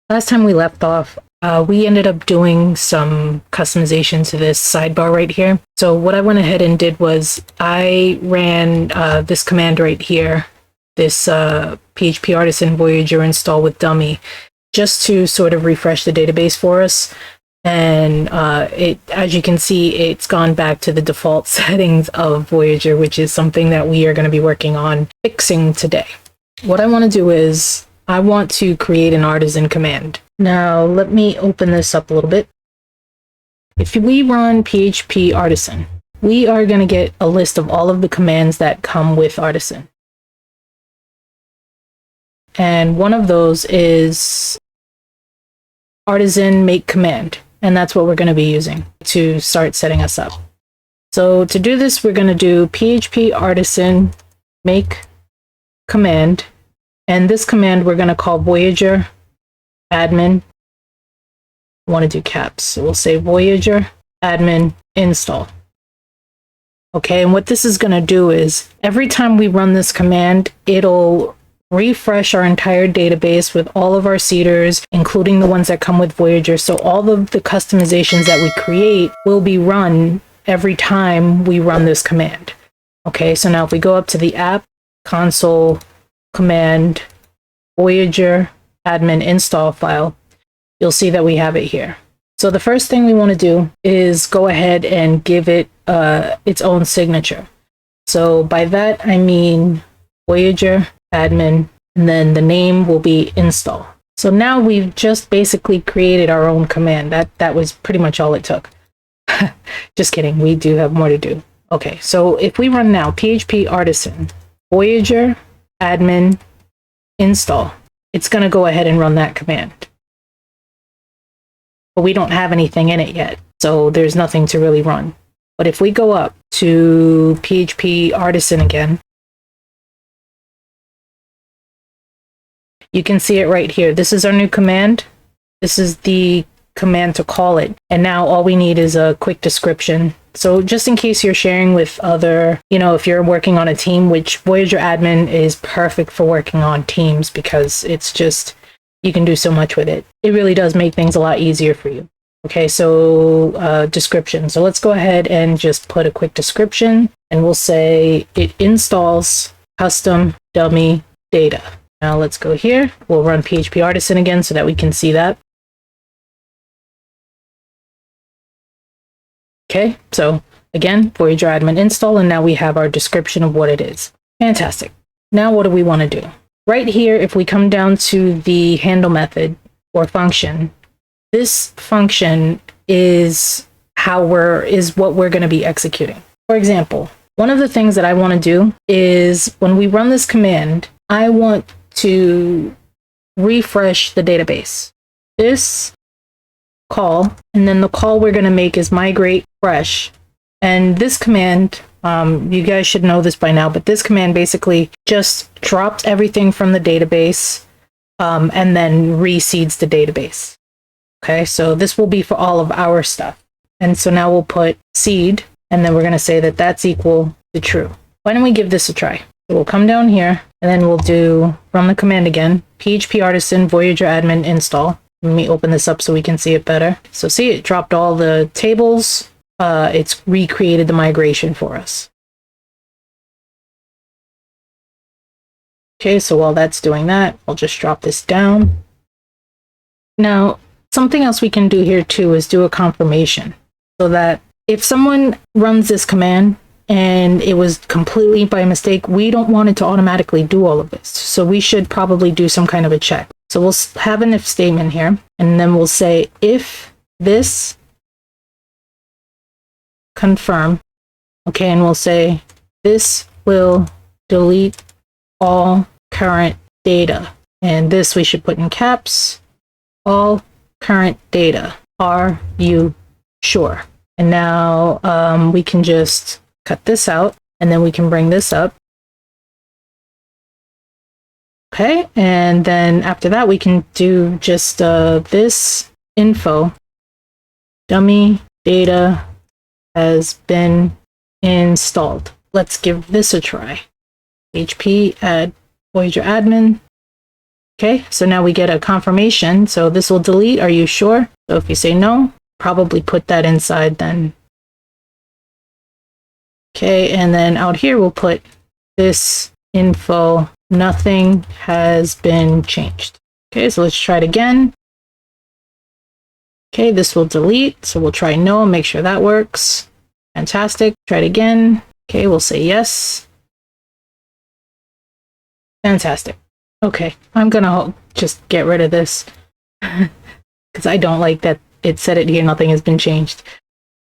Last time we left off, we ended up doing some customization to this sidebar right here. So what I went ahead and did was I ran this command right here, this PHP Artisan Voyager install with dummy, just to sort of refresh the database for us. And as you can see, it's gone back to the default settings of Voyager, which is something that we are going to be working on fixing today. What I want to do is I want to create an artisan command. Now, let me open this up a little bit. If we run PHP Artisan, we are going to get a list of all of the commands that come with Artisan. And one of those is artisan make command. And that's what we're going to be using to start setting us up. So to do this, we're going to do PHP Artisan make command. And this command we're going to call Voyager admin. I want to do caps. So we'll say Voyager admin install. Okay, and what this is going to do is every time we run this command, it'll refresh our entire database with all of our seeders, including the ones that come with Voyager. So all of the customizations that we create will be run every time we run this command. Okay, so now if we go up to the app, console, command, Voyager, admin install file, you'll see that we have it here. So the first thing we want to do is go ahead and give it its own signature. So by that, I mean Voyager, admin, and then the name will be install. So now we've just basically created our own command. That was pretty much all it took. Just kidding, we do have more to do. Okay, so if we run now PHP Artisan Voyager admin install, it's going to go ahead and run that command. But we don't have anything in it yet, so there's nothing to really run. But if we go up to PHP Artisan again, you can see it right here. This is our new command. This is the command to call it. And now all we need is a quick description. So just in case you're sharing with other, if you're working on a team, which Voyager admin is perfect for working on teams because it's just, you can do so much with it. It really does make things a lot easier for you. Okay, so description. So let's go ahead and just put a quick description and we'll say it installs custom dummy data. Now let's go here. We'll run PHP Artisan again so that we can see that. Okay, so again, Voyager admin install, and now we have our description of what it is. Fantastic. Now what do we want to do? Right here, if we come down to the handle method or function, this function is what we're going to be executing. For example, one of the things that I want to do is when we run this command, I want to refresh the database. This call, and then the call we're going to make is migrate fresh. And this command, you guys should know this by now, but this command basically just drops everything from the database and then reseeds the database. Okay, so this will be for all of our stuff. And so now we'll put seed, and then we're going to say that that's equal to true. Why don't we give this a try? So we'll come down here, and then we'll run the command again, PHP Artisan Voyager admin install. Let me open this up so we can see it better. So see, it dropped all the tables. It's recreated the migration for us. Okay, so while that's doing that, I'll just drop this down. Now, something else we can do here too is do a confirmation so that if someone runs this command and it was completely by mistake, we don't want it to automatically do all of this. So we should probably do some kind of a check. So we'll have an if statement here, and then we'll say if this confirm, okay, and we'll say this will delete all current data. And this we should put in caps, all current data. Are you sure? And now we can just cut this out, and then we can bring this up. Okay, and then after that, we can do just this info. Dummy data has been installed. Let's give this a try. PHP add Voyager admin Okay, so now we get a confirmation. So this will delete. Are you sure? So if you say no, probably put that inside then. Okay, and then out here we'll put this info, nothing has been changed. Okay, so let's try it again. Okay, this will delete. So we'll try no, make sure that works. Fantastic. Try it again. Okay, we'll say yes. Fantastic. Okay, I'm gonna just get rid of this because I don't like that it said it here, nothing has been changed.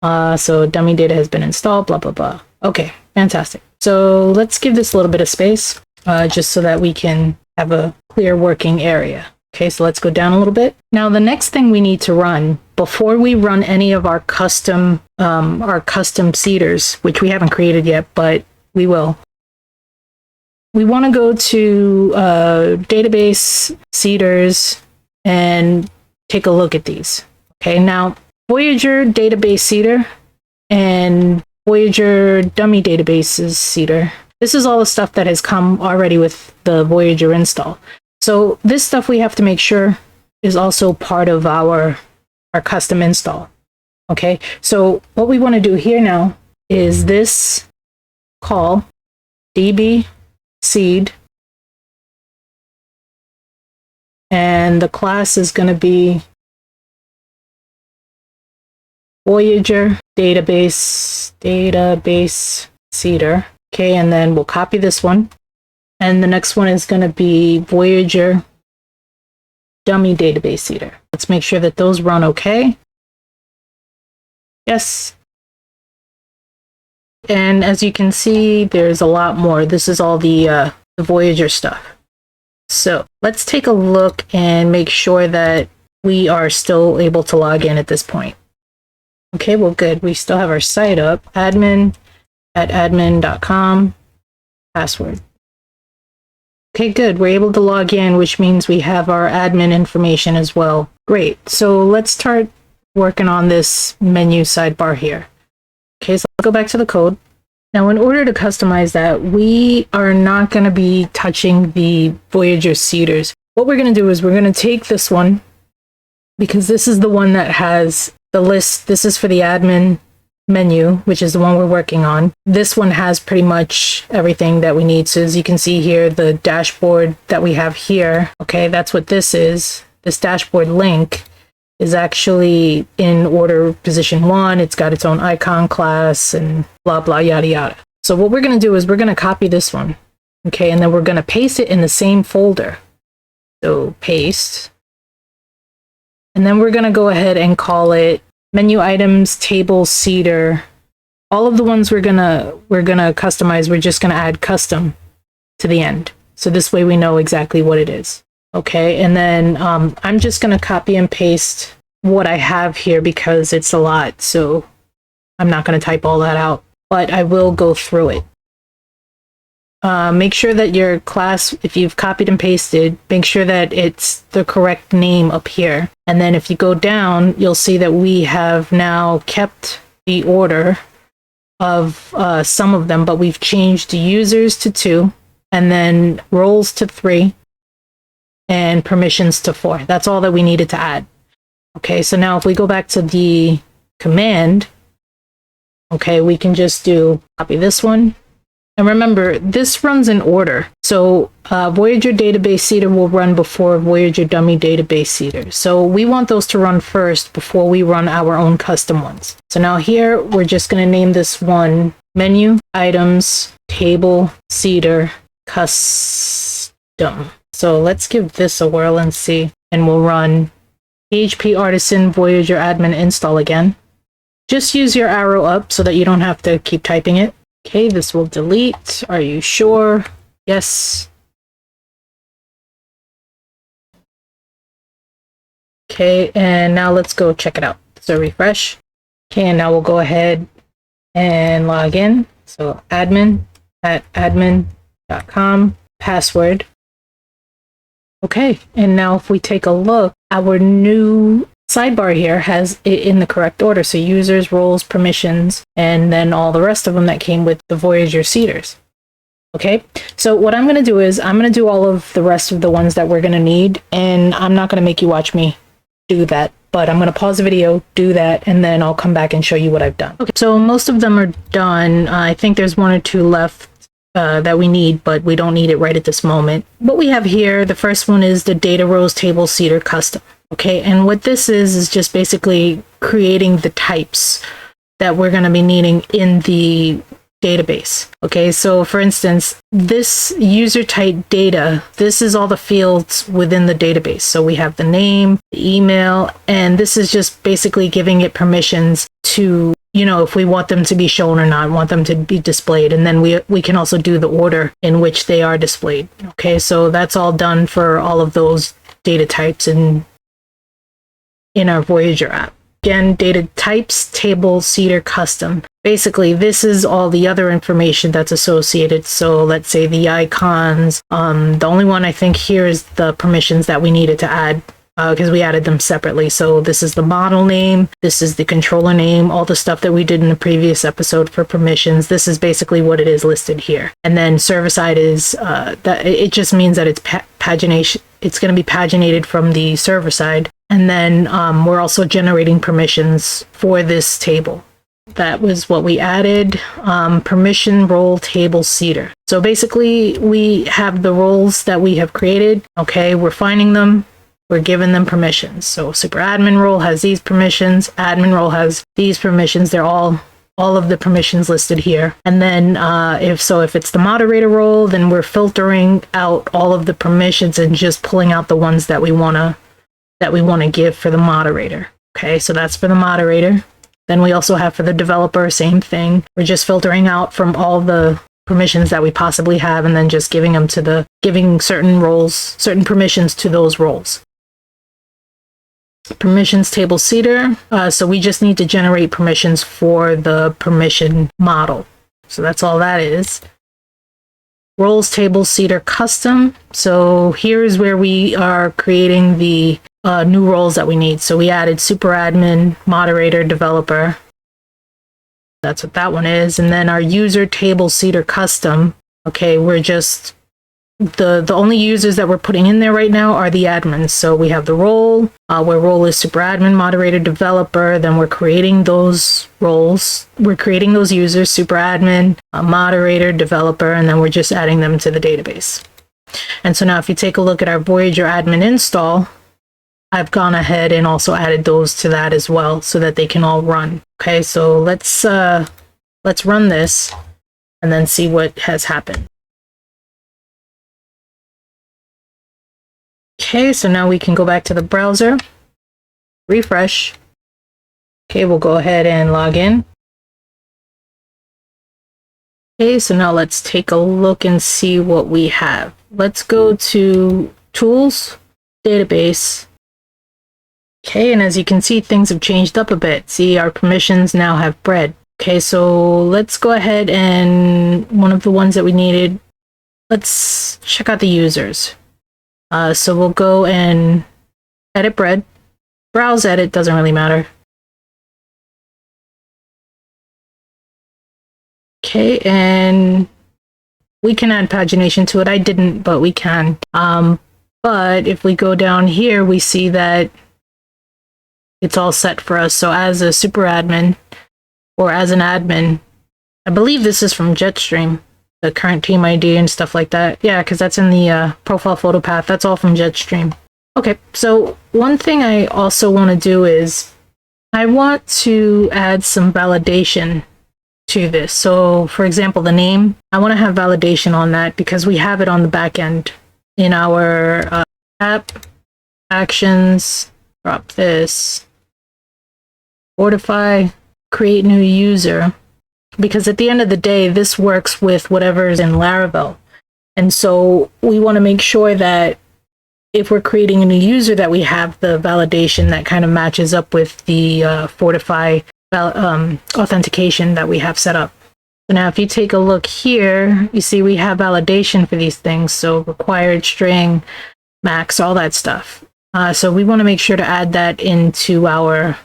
So dummy data has been installed, blah, blah, blah. Okay, fantastic. So let's give this a little bit of space just so that we can have a clear working area. Okay, so let's go down a little bit. Now, the next thing we need to run before we run any of our custom seeders, which we haven't created yet, but we will. We want to go to database seeders and take a look at these. Okay, now Voyager database seeder and Voyager dummy databases seeder. This is all the stuff that has come already with the Voyager install. So this stuff we have to make sure is also part of our custom install. Okay, so what we want to do here now is this call db seed, and the class is going to be Voyager database seeder. Okay, and then we'll copy this one, and the next one is going to be Voyager dummy database seeder. Let's make sure that those run okay. Yes. And as you can see, there's a lot more. This is all the Voyager stuff. So let's take a look and make sure that we are still able to log in at this point. Okay, well, good. We still have our site up. admin@admin.com, password. Okay, good. We're able to log in, which means we have our admin information as well. Great. So let's start working on this menu sidebar here. Okay, so I'll go back to the code. Now, in order to customize that, we are not going to be touching the Voyager seeders. What we're going to do is we're going to take this one, because this is the one that has the list. This is for the admin menu, which is the one we're working on. This one has pretty much everything that we need. So as you can see here, the dashboard that we have here, okay, that's what this is. This dashboard link is actually in order position 1. It's got its own icon class and blah, blah, yada, yada. So what we're going to do is we're going to copy this one. Okay, and then we're going to paste it in the same folder. So paste. And then we're going to go ahead and call it menu items, table, seeder. All of the ones we're gonna customize, we're just going to add custom to the end. So this way we know exactly what it is. Okay, and then I'm just going to copy and paste what I have here because it's a lot. So I'm not going to type all that out, but I will go through it. Make sure that your class, if you've copied and pasted, make sure that it's the correct name up here. And then if you go down, you'll see that we have now kept the order of some of them, but we've changed users to 2, and then roles to 3, and permissions to 4. That's all that we needed to add. Okay, so now if we go back to the command, okay, we can just do copy this one. And remember, this runs in order. So Voyager database seeder will run before Voyager dummy database seeder. So we want those to run first before we run our own custom ones. So now here, we're just going to name this one menu items table seeder custom. So let's give this a whirl and see. And we'll run PHP artisan Voyager admin install again. Just use your arrow up so that you don't have to keep typing it. Okay, this will delete. Are you sure? Yes. Okay, and now let's go check it out. So refresh. Okay, and now we'll go ahead and log in. So admin@admin.com, password. Okay, and now if we take a look, our new sidebar here has it in the correct order. So users, roles, permissions, and then all the rest of them that came with the Voyager seeders. Okay, so what I'm going to do is I'm going to do all of the rest of the ones that we're going to need, and I'm not going to make you watch me do that, but I'm going to pause the video, do that, and then I'll come back and show you what I've done. Okay, so most of them are done. I think there's one or two left that we need, but we don't need it right at this moment. What we have here, the first one is the data rows table seeder custom. Okay, and what this is just basically creating the types that we're going to be needing in the database. Okay, so for instance, this user type data, this is all the fields within the database. So we have the name, the email, and this is just basically giving it permissions to, you know, if we want them to be shown or not, want them to be displayed. And then we can also do the order in which they are displayed. Okay, so that's all done for all of those data types in our Voyager app. Again, data types, table, seeder, custom. Basically, this is all the other information that's associated. So let's say the icons. The only one I think here is the permissions that we needed to add because we added them separately. So this is the model name. This is the controller name, all the stuff that we did in the previous episode for permissions. This is basically what it is listed here. And then server side is that it just means that it's pagination. It's going to be paginated from the server side. And then we're also generating permissions for this table. That was what we added. Permission role table seeder. So basically we have the roles that we have created. Okay, we're finding them. We're giving them permissions. So super admin role has these permissions. Admin role has these permissions. They're all of the permissions listed here. And then if it's the moderator role, then we're filtering out all of the permissions and just pulling out the ones that we want to give for the moderator. Okay, so that's for the moderator. Then we also have for the developer, same thing. We're just filtering out from all the permissions that we possibly have and then just giving certain roles, certain permissions to those roles. Permissions table seeder. So we just need to generate permissions for the permission model. So that's all that is. Roles table seeder custom. So here is where we are creating the new roles that we need. So we added super admin, moderator, developer. That's what that one is. And then our user table seeder custom. Okay, we're just the only users that we're putting in there right now are the admins. So we have the role, where role is super admin, moderator, developer. Then we're creating those roles. We're creating those users, super admin, moderator, developer, and then we're just adding them to the database. And so now if you take a look at our Voyager admin install, I've gone ahead and also added those to that as well so that they can all run. Okay, so let's run this and then see what has happened. Okay, so now we can go back to the browser, refresh. Okay, we'll go ahead and log in. Okay, so now let's take a look and see what we have. Let's go to Tools, Database. Okay, and as you can see, things have changed up a bit. See, our permissions now have bread. Okay, so let's go ahead and one of the ones that we needed, let's check out the users. So we'll go and edit bread. Browse edit, doesn't really matter. Okay, and we can add pagination to it. I didn't, but we can. But if we go down here, we see that it's all set for us. So as a super admin or as an admin, I believe this is from Jetstream, the current team ID and stuff like that. Yeah, because that's in the profile photo path. That's all from Jetstream. Okay, so one thing I also want to do is I want to add some validation to this. So for example, the name, I want to have validation on that because we have it on the back end in our app, actions, drop this, Fortify, create new user. Because at the end of the day, this works with whatever's in Laravel. And so we want to make sure that if we're creating a new user that we have the validation that kind of matches up with the Fortify authentication that we have set up. So now if you take a look here, you see we have validation for these things. So required string, max, all that stuff. So we want to make sure to add that into our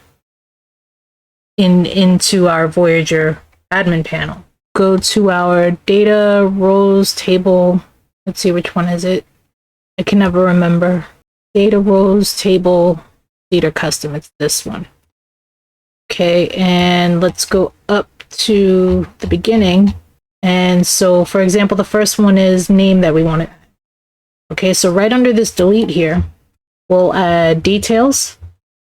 Voyager admin panel. go to our data roles table. Let's see, which one is it? I can never remember. Data roles table, leader custom. It's this one. Okay, and let's go up to the beginning. And so, for example, the first one is name that we want to add. Okay, so right under this delete here, we'll add details,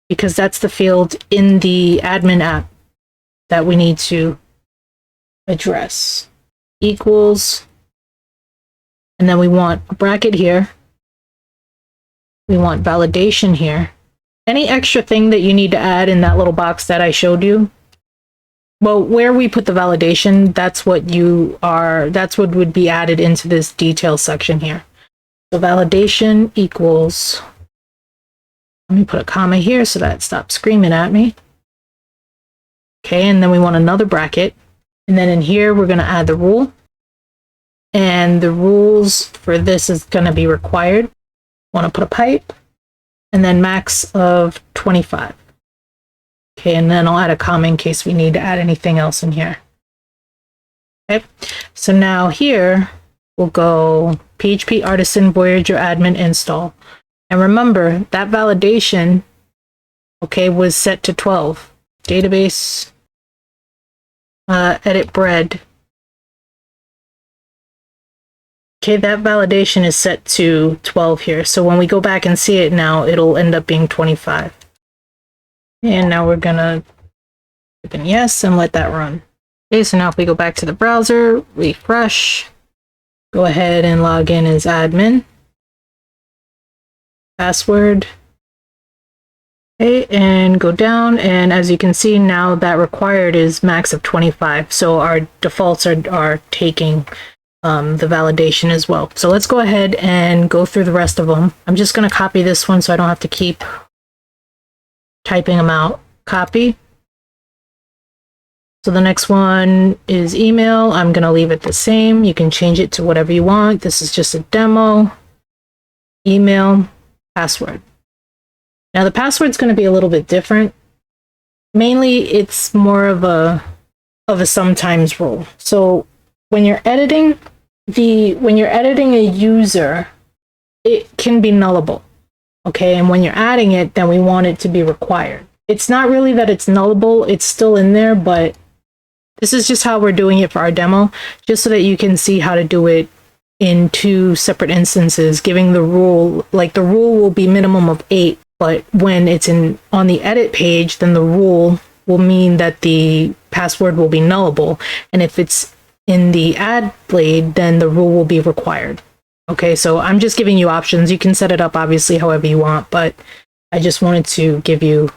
because that's the field in the admin app that we need to address. Equals, and then we want a bracket here. We want validation here. Any extra thing that you need to add in that little box that I showed you, well, where we put the validation, that's what would be added into this detail section here. So validation equals, let me put a comma here so that it stops screaming at me. Okay, and then we want another bracket. And then in here, we're going to add the rule. And the rules for this is going to be required. Want to put a pipe, and then max of 25. Okay, and then I'll add a comma in case we need to add anything else in here. Okay, so now here we'll go PHP Artisan Voyager admin install. And remember that validation, okay, was set to 12. Database, edit bread. Okay, that validation is set to 12 here. So when we go back and see it now, it'll end up being 25. And now we're gonna click in yes and let that run. Okay, so now if we go back to the browser, refresh, go ahead and log in as admin. Password. Okay, and go down, and as you can see now that required is max of 25. So our defaults are taking the validation as well. So let's go ahead and go through the rest of them. I'm just going to copy this one so I don't have to keep typing them out. Copy. So the next one is email. I'm going to leave it the same. You can change it to whatever you want. This is just a demo. Email, password. Now the password's going to be a little bit different. Mainly it's more of a sometimes rule. So when you're editing a user, it can be nullable. Okay, and when you're adding it, then we want it to be required. It's not really that it's nullable, it's still in there, but this is just how we're doing it for our demo, just so that you can see how to do it in two separate instances, giving the rule, like the rule will be minimum of 8, but when it's on the edit page, then the rule will mean that the password will be nullable, and if it's in the add blade, then the rule will be required. Okay, so I'm just giving you options. You can set it up obviously however you want, but I just wanted to give you,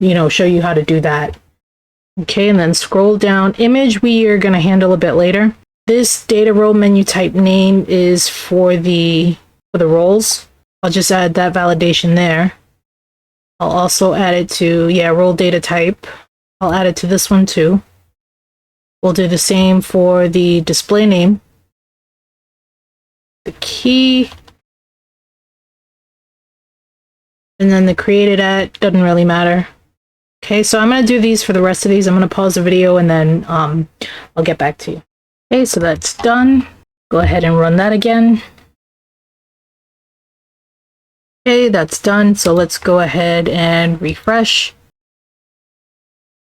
show you how to do that. Okay, and then scroll down. Image we are going to handle a bit later. This data role menu type name is for the roles. I'll just add that validation there. I'll also add it to, role data type. I'll add it to this one too. We'll do the same for the display name. The key. And then the created at, doesn't really matter. Okay, so I'm going to do these for the rest of these. I'm going to pause the video and then I'll get back to you. Okay, so that's done. Go ahead and run that again. Okay, that's done. So let's go ahead and refresh.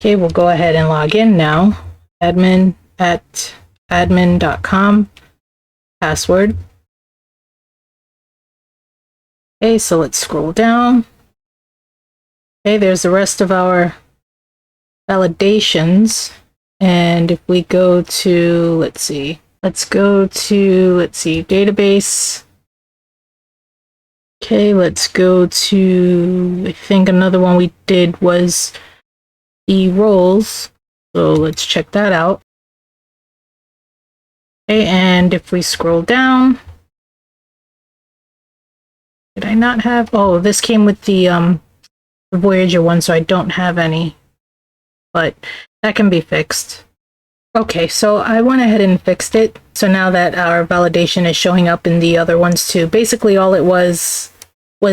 Okay, we'll go ahead and log in now. admin@admin.com. Password. Okay, so let's scroll down. Okay, there's the rest of our validations. And if we go to, let's go to database. Okay, let's go to, I think another one we did was the roles. So let's check that out. Okay, and if we scroll down, did I not have, oh, this came with the Voyager one, so I don't have any, but that can be fixed. Okay, so I went ahead and fixed it. So now that our validation is showing up in the other ones too. Basically all it was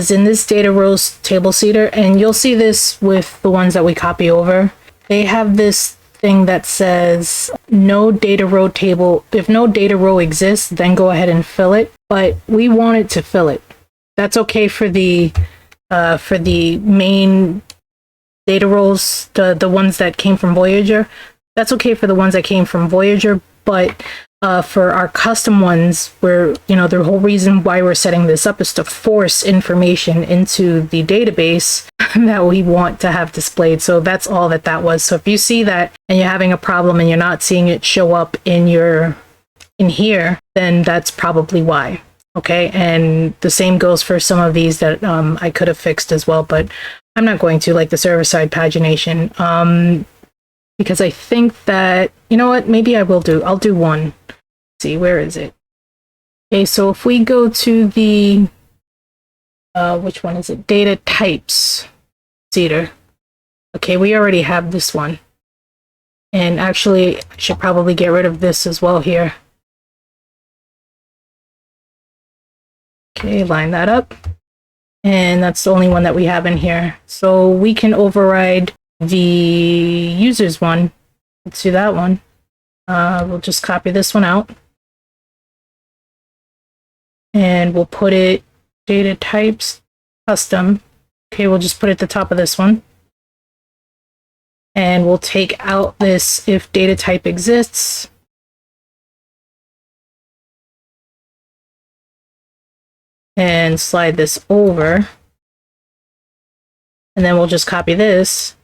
in this data rows table seeder, and you'll see this with the ones that we copy over. They have this thing that says no data row table. If no data row exists, then go ahead and fill it. But we want it to fill it. That's okay for the main data rows, the ones that came from Voyager. That's okay for the ones that came from Voyager, but for our custom ones, where, you know, the whole reason why we're setting this up is to force information into the database that we want to have displayed. So that's all that was. So if you see that and you're having a problem and you're not seeing it show up in here, then that's probably why. Okay, and the same goes for some of these that I could have fixed as well, but I'm not going to, like the server-side pagination, because I think that, you know what, maybe I will do. I'll do one. Let's see, where is it? Okay, so if we go to the, which one is it? Data types, Cedar. Okay, we already have this one. And actually, I should probably get rid of this as well here. Okay, line that up. And that's the only one that we have in here. So we can override the users one. Let's do that one. We'll just copy this one out. And we'll put it data types custom. Okay, we'll just put it at the top of this one. And we'll take out this if data type exists. And slide this over. And then we'll just copy this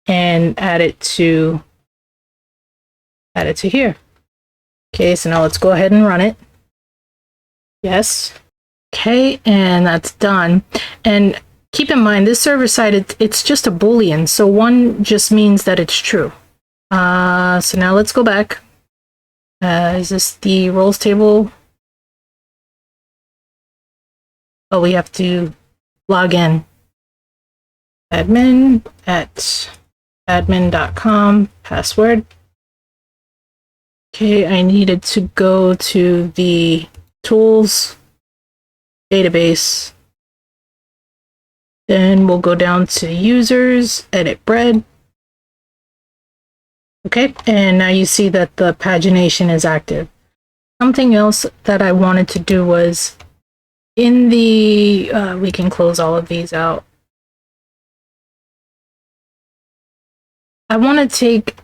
and add it to here. Okay, so now let's go ahead and run it. Yes. Okay, and that's done. And keep in mind, this server side, it's just a Boolean, so one just means that it's true. So now let's go back. Is this the roles table? Oh, we have to log in. admin@admin.com, password. Okay, I needed to go to the tools database. Then we'll go down to users, edit bread. Okay, and now you see that the pagination is active. Something else that I wanted to do was in the, we can close all of these out. I want to take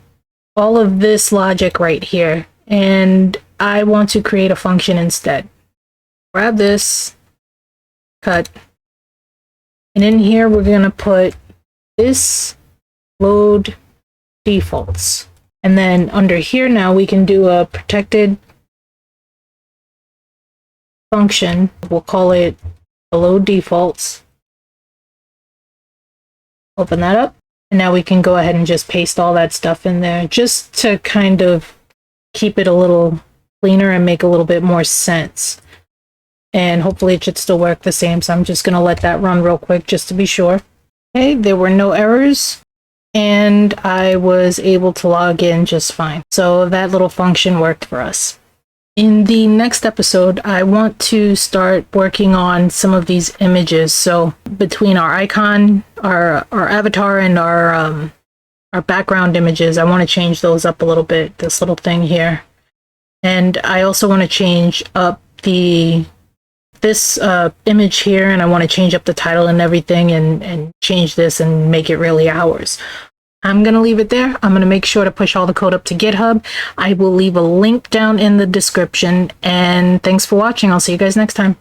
all of this logic right here, and I want to create a function instead. Grab this, cut, and in here we're going to put this load defaults. And then under here now we can do a protected function. We'll call it load defaults. Open that up. And now we can go ahead and just paste all that stuff in there just to kind of keep it a little cleaner and make a little bit more sense. And hopefully it should still work the same. So I'm just going to let that run real quick just to be sure. Okay, there were no errors. And I was able to log in just fine. So that little function worked for us. In the next episode, I want to start working on some of these images. So between our icon, our avatar, and our background images, I want to change those up a little bit, this little thing here. And I also want to change up this image here, and I want to change up the title and everything, and change this and make it really ours. I'm going to leave it there. I'm going to make sure to push all the code up to GitHub. I will leave a link down in the description. And thanks for watching. I'll see you guys next time.